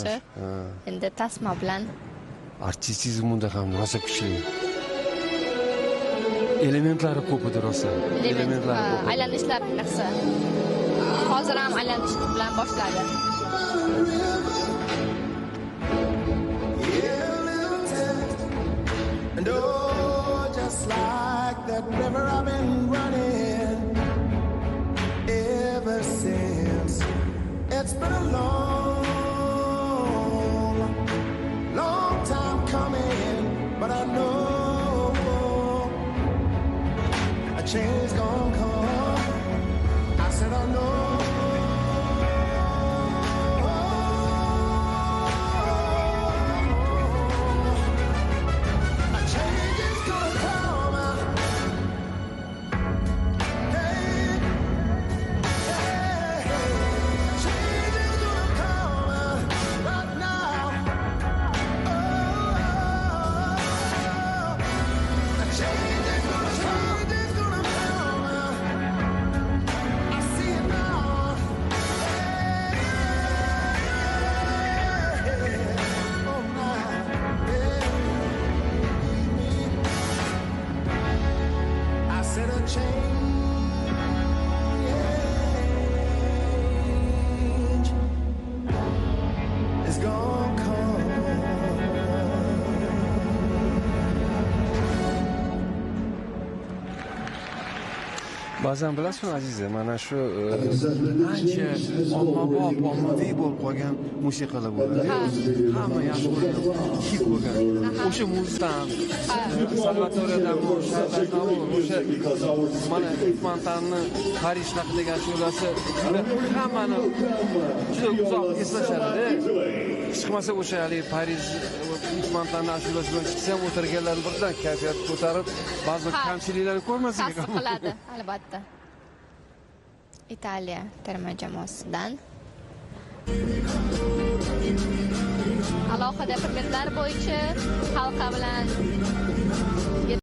yaxshi. Endi tasma bilan artistizmda ham rosa kuchli. Elementlari ko'p edi rosa. Elementlari ko'p. Aylanishlar qanaqasi? Hozir ham aylanish bilan boshladi. And oh, just like that river I've been running ever since. It's been a long time coming, but I know a change gonna come. I said I know. Ba'zan bilasizmi aziza, mana shu ancha ommaviy bo'lib qolgan musiqalar bo'ladi. Hamma yaxshi ko'rgan, hit bo'lgan. O'sha muzdan, Salvatoredan, o'sha mana Fontanni Parij haqidagi ashulasi hammani juda uzoq eslashadi. Hech qilmasa o'sha Parij Fontanni ashulasi bilan chiqsa ham o'tirganlar birdan kayfiyat ko'tarib, ba'zi kamchiliklarni ko'rmasligi ta'sir qiladi, albatta. Italiya terma jamoasidan alohida predmetlar bo'yicha halqa bilan